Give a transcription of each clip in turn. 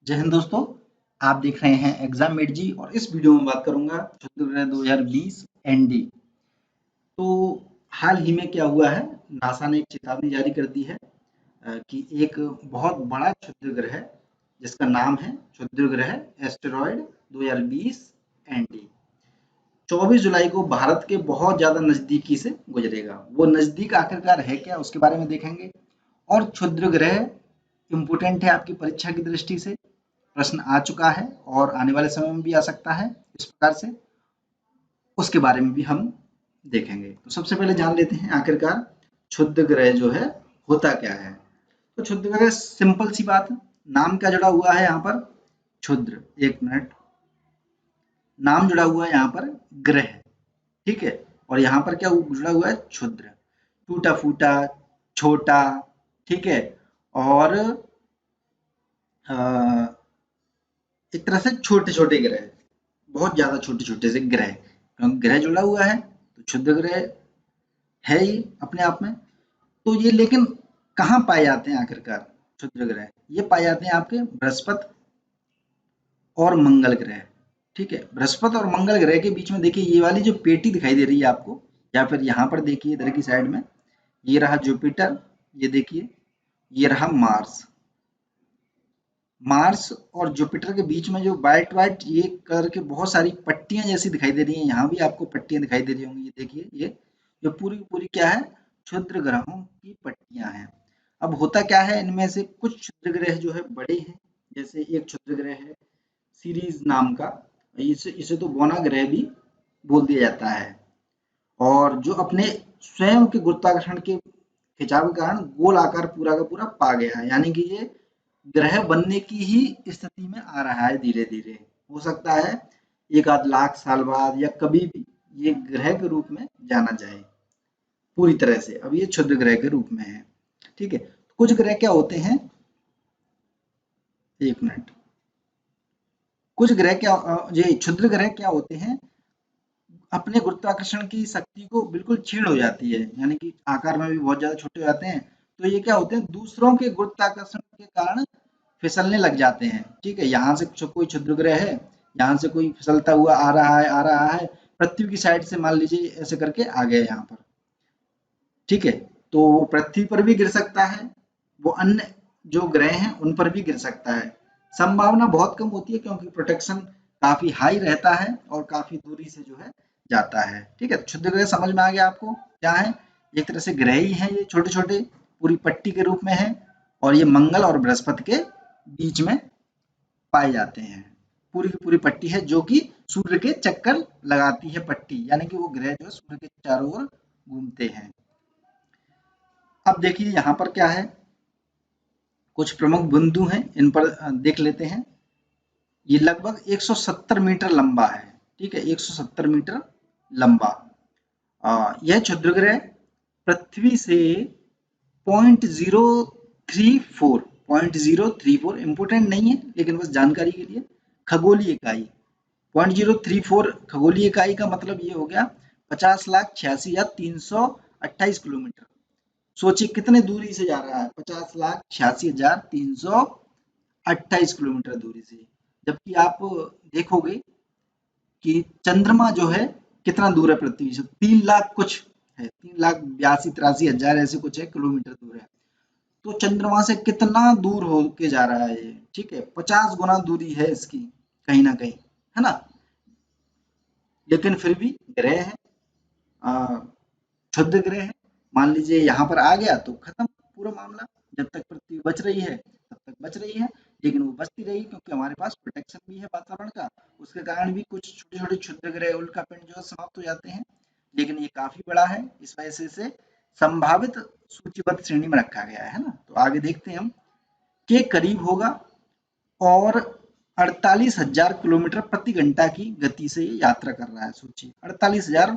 जय हिंद दोस्तों। आप देख रहे हैं एग्जाम मेट जी और इस वीडियो में बात करूंगा क्षुद्र ग्रह 2020 एनडी। तो हाल ही में क्या हुआ है, नासा ने एक चेतावनी जारी कर दी है कि एक बहुत बड़ा क्षुद्र ग्रह जिसका नाम है क्षुद्र ग्रह एस्टेरॉयड 2020 एनडी 24 जुलाई को भारत के बहुत ज्यादा नजदीकी से गुजरेगा। वो नजदीक आखिरकार है क्या, उसके बारे में देखेंगे। और क्षुद्र ग्रह इम्पोर्टेंट है आपकी परीक्षा की दृष्टि से, प्रश्न आ चुका है और आने वाले समय में भी आ सकता है इस प्रकार से, उसके बारे में भी हम देखेंगे। तो सबसे पहले जान लेते हैं आखिरकार क्षुद्र ग्रह जो है होता क्या है। तो क्षुद्र ग्रह सिंपल सी बात है, नाम क्या जुड़ा हुआ है यहाँ पर, क्षुद्र, एक मिनट, नाम जुड़ा हुआ है यहाँ पर ग्रह, ठीक है, और यहाँ पर क्या जुड़ा हुआ है, क्षुद्र, टूटा फूटा, छोटा, ठीक है। और एक तरह से छोटे छोटे ग्रह, बहुत ज्यादा छोटे छोटे से ग्रह, क्योंकि ग्रह जुड़ा हुआ है तो क्षुद्र ग्रह है ही अपने आप में। तो ये लेकिन कहाँ पाए जाते हैं आखिरकार क्षुद्र ग्रह, ये पाए जाते हैं आपके बृहस्पति और मंगल ग्रह, ठीक है। बृहस्पति और मंगल ग्रह के बीच में देखिए ये वाली जो पेटी दिखाई दे रही है आपको, या फिर यहाँ पर देखिए इधर की साइड में, ये रहा जुपिटर, ये देखिए ये रहा मार्स। मार्स और जुपिटर के बीच में जो वाइट वाइट ये कलर के बहुत सारी पट्टियां जैसी दिखाई दे रही हैं, यहाँ भी आपको पट्टियां दिखाई दे रही होंगी, ये देखिए ये जो पूरी की पूरी क्या है, क्षुद्र ग्रहों की पट्टियां हैं। अब होता क्या है, इनमें से कुछ क्षुद्र ग्रह जो है बड़े हैं, जैसे एक क्षुद्र ग्रह है सीरीज नाम का, इसे इसे तो बौना ग्रह भी बोल दिया जाता है, और जो अपने स्वयं के गुरुत्वाकर्षण के खिंचाव के कारण गोल आकार पूरा का पूरा पा गया है, यानी कि ये ग्रह बनने की ही स्थिति में आ रहा है धीरे धीरे। हो सकता है एक आध लाख साल बाद या कभी भी ये ग्रह के रूप में जाना जाए पूरी तरह से। अब ये क्षुद्र ग्रह के रूप में है, ठीक है। कुछ ग्रह क्या होते हैं, एक मिनट, कुछ ग्रह क्या, ये क्षुद्र ग्रह क्या होते हैं, अपने गुरुत्वाकर्षण की शक्ति को बिल्कुल क्षीण हो जाती है, यानी कि आकार में भी बहुत ज्यादा छोटे हो जाते हैं। तो ये क्या होते हैं, दूसरों के गुरुत्वाकर्षण के कारण फिसलने लग जाते हैं, ठीक है। यहाँ से कोई क्षुद्र ग्रह है, यहाँ से कोई फिसलता हुआ आ रहा है, पृथ्वी की साइड से मान लीजिए ऐसे करके आ गया यहाँ पर, ठीक है। तो वो पृथ्वी पर भी गिर सकता है, वो अन्य जो ग्रह हैं उन पर भी गिर सकता है। संभावना बहुत कम होती है क्योंकि प्रोटेक्शन काफी हाई रहता है और काफी दूरी से जो है जाता है, ठीक है। क्षुद्र ग्रह समझ में आ गया आपको क्या है, एक तरह से ग्रह ही है ये, छोटे छोटे पूरी पट्टी के रूप में है, और ये मंगल और बृहस्पति के बीच में पाए जाते हैं। पूरी की पूरी पट्टी है जो कि सूर्य के चक्कर लगाती है पट्टी, यानी कि वो ग्रह जो है सूर्य के चारों ओर घूमते हैं। अब देखिए यहाँ पर क्या है, कुछ प्रमुख बिंदु हैं, इन पर देख लेते हैं। ये लगभग 170 मीटर लंबा है, ठीक है, 170 मीटर लंबा। यह क्षुद्र ग्रह पृथ्वी से 0.034 इंपोर्टेंट नहीं है लेकिन बस जानकारी के लिए, खगोलीय इकाई 0.034 खगोलीय इकाई का मतलब ये हो गया 50,86,328 किलोमीटर। सोचिए कितने दूरी से जा रहा है, 50,86,328 किलोमीटर दूरी से। जबकि आप देखोगे कि चंद्रमा जो है कितना दूर है पृथ्वी से, 3 लाख कुछ है, 3,82,83,000 ऐसे कुछ है किलोमीटर दूर है। तो चंद्रमा से कितना दूर होके जा रहा है ये, ठीक है, 50 गुना दूरी है इसकी कहीं ना कहीं, है ना। लेकिन फिर भी ग्रह है, क्षुद्र ग्रह है, मान लीजिए यहाँ पर आ गया तो खत्म पूरा मामला। जब तक पृथ्वी बच रही है तब तक बच रही है, लेकिन वो बचती रही क्योंकि हमारे पास प्रोटेक्शन भी है वातावरण का, उसके कारण भी कुछ छोटे छोटे क्षुद्र ग्रह उल्का पिंड जो है समाप्त हो जाते हैं। लेकिन ये काफी बड़ा है, इस वजह से इसे संभावित सूचीबद्ध श्रेणी में रखा गया है ना। तो आगे देखते हैं हम, के करीब होगा, और 48,000 किलोमीटर प्रति घंटा की गति से ये यात्रा कर रहा है। सोचिए 48,000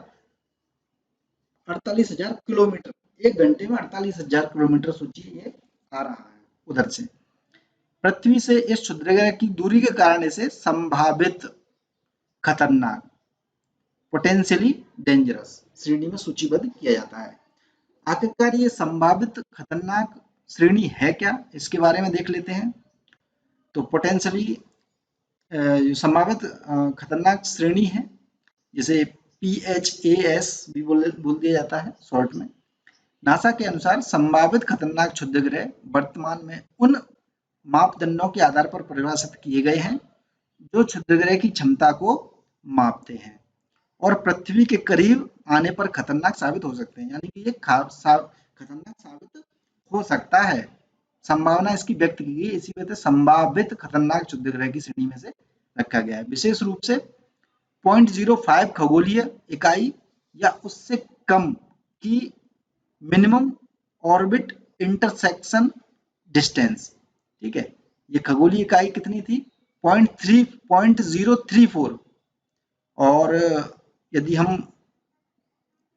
किलोमीटर, एक घंटे में 48,000 किलोमीटर, सोचिए ये आ रहा है उधर से। पृथ्वी से इस क्षुद्र ग्रह की दूरी के कारण इसे संभावित खतरनाक, पोटेंशियली डेंजरस श्रेणी में सूचीबद्ध किया जाता है। आखिरकार ये संभावित खतरनाक श्रेणी है क्या, इसके बारे में देख लेते हैं। तो पोटेंशियली जो संभावित खतरनाक श्रेणी है, जिसे PHAS भी बोल दिया जाता है शॉर्ट में। नासा के अनुसार संभावित खतरनाक क्षुद्रग्रह वर्तमान में उन मापदंडों के आधार पर परिभाषित किए गए हैं जो क्षुद्रग्रह की क्षमता को मापते हैं और पृथ्वी के करीब आने पर खतरनाक साबित हो सकते हैं। यानी कि ये खतरनाक साबित हो सकता है, संभावना इसकी व्यक्त की गई, इसी वजह से संभावित खतरनाक क्षुद्रग्रह की श्रेणी में से रखा गया है। विशेष रूप से 0.05 खगोलीय इकाई या उससे कम की मिनिमम ऑर्बिट इंटरसेक्शन डिस्टेंस, ठीक है। ये खगोलीय इकाई कितनी थी? 0.34। और यदि हम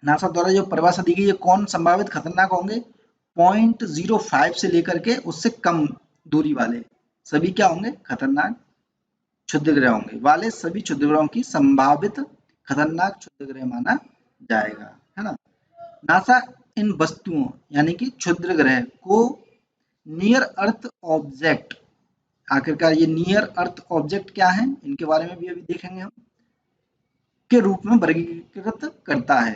नासा द्वारा जो परिभाषा दी गई है कौन संभावित खतरनाक होंगे, 0.05 से लेकर के उससे कम दूरी वाले सभी क्या होंगे? खतरनाक क्षुद्रग्रह होंगे। वाले सभी क्षुद्रग्रहों की संभावित खतरनाक क्षुद्रग्रह माना जाएगा, है ना। नासा इन वस्तुओं यानी कि क्षुद्रग्रह को नियर अर्थ ऑब्जेक्ट, आखिरकार ये नियर अर्थ ऑब्जेक्ट क्या है, इनके बारे में भी अभी देखेंगे हम, के रूप में वर्गीकृत करता है,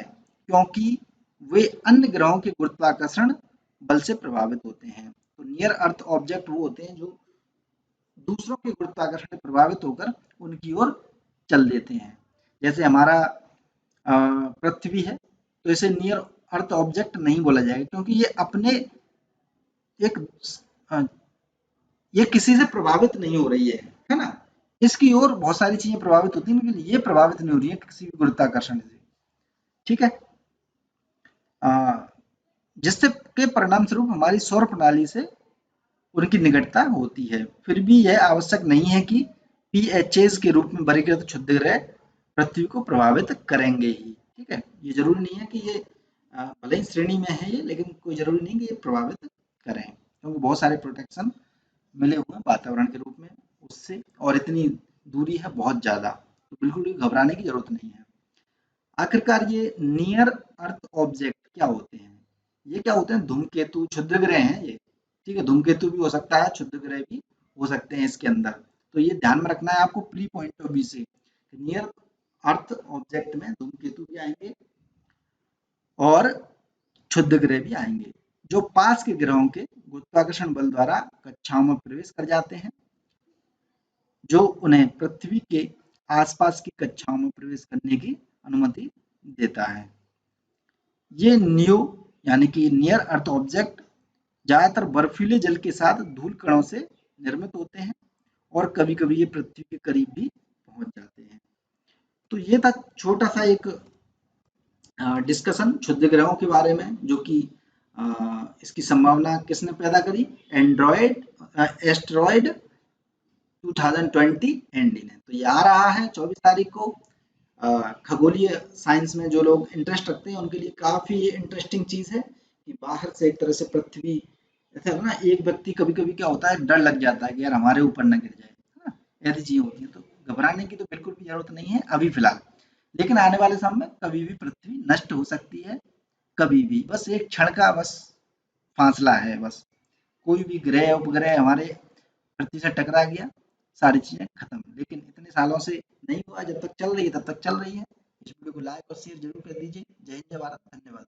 क्योंकि वे अन्य ग्रहों के गुरुत्वाकर्षण बल से प्रभावित होते हैं। तो नियर अर्थ ऑब्जेक्ट वो होते हैं जो दूसरों के गुरुत्वाकर्षण से प्रभावित होकर उनकी ओर चल देते हैं। जैसे हमारा पृथ्वी है, तो इसे नियर अर्थ ऑब्जेक्ट नहीं बोला जाएगा, क्योंकि ये अपने एक ये किसी से प्रभावित नहीं हो रही है ना। इसकी ओर बहुत सारी चीजें प्रभावित होती हैं, लेकिन ये प्रभावित नहीं हो रही है किसी भी गुरुत्वाकर्षण से, ठीक है। जिससे के परिणाम स्वरूप हमारी सौर प्रणाली से उनकी निकटता होती है। फिर भी यह आवश्यक नहीं है कि PHAs के रूप में वर्गीकृत क्षुद्रग्रह पृथ्वी को प्रभावित करेंगे ही, ठीक है। ये जरूरी नहीं है कि ये भले ही श्रेणी में है ये, लेकिन कोई जरूरी नहीं कि ये प्रभावित करें, क्योंकि बहुत सारे प्रोटेक्शन मिले हुए हैं वातावरण के रूप में उससे, और इतनी दूरी है बहुत ज्यादा, तो बिल्कुल भी घबराने की जरूरत नहीं है। आखिरकार ये नियर अर्थ ऑब्जेक्ट क्या होते हैं? ये क्या होते हैं? धूमकेतु, क्षुद्रग्रह हैं ये, ठीक है। धूमकेतु भी हो सकता है, क्षुद्रग्रह भी हो सकते हैं इसके अंदर। तो ये ध्यान में रखना है आपको प्री पॉइंट ऑफ व्यू से। नियर अर्थ ऑब्जेक्ट में धूमकेतु भी आएंगे और क्षुद्रग्रह भी आएंगे, जो पास के ग्रहों के गुरुत्वाकर्षण बल द्वारा कक्षाओं में प्रवेश कर जाते हैं, जो उन्हें पृथ्वी के आसपास की कक्षाओं में प्रवेश करने की अनुमति देता है। ये नियो यानी कि नियर अर्थ ऑब्जेक्ट ज्यादातर बर्फीले जल के साथ धूल कणों से निर्मित होते हैं और कभी-कभी ये पृथ्वी के करीब भी पहुंच जाते हैं। तो ये था छोटा सा एक डिस्कशन क्षुद्रग्रहों के बारे में, जो कि इसकी संभावना किसने पैदा करी? एस्टेरॉयड 2020 एनडी ने। तो ये आ रहा है 24 तारीख को। खगोलीय साइंस में जो लोग इंटरेस्ट रखते हैं उनके लिए काफी इंटरेस्टिंग चीज है कि बाहर से एक तरह से पृथ्वी, ऐसा है ना, एक व्यक्ति कभी कभी क्या होता है, डर लग जाता है कि यार हमारे ऊपर ना गिर जाए, है ना, ऐसी चीजें होती हैं। तो घबराने की तो बिल्कुल भी जरूरत नहीं है अभी फिलहाल, लेकिन आने वाले समय में कभी भी पृथ्वी नष्ट हो सकती है, कभी भी, बस एक क्षण का बस फासला है। बस कोई भी ग्रह उपग्रह हमारे पृथ्वी से टकरा गया, सारी चीजें खत्म। लेकिन इतने सालों से नहीं हुआ, जब तक चल रही है तब तक चल रही है। इस वीडियो को लाइक और शेयर जरूर कर दीजिए। जय हिंद, जय भारत, धन्यवाद।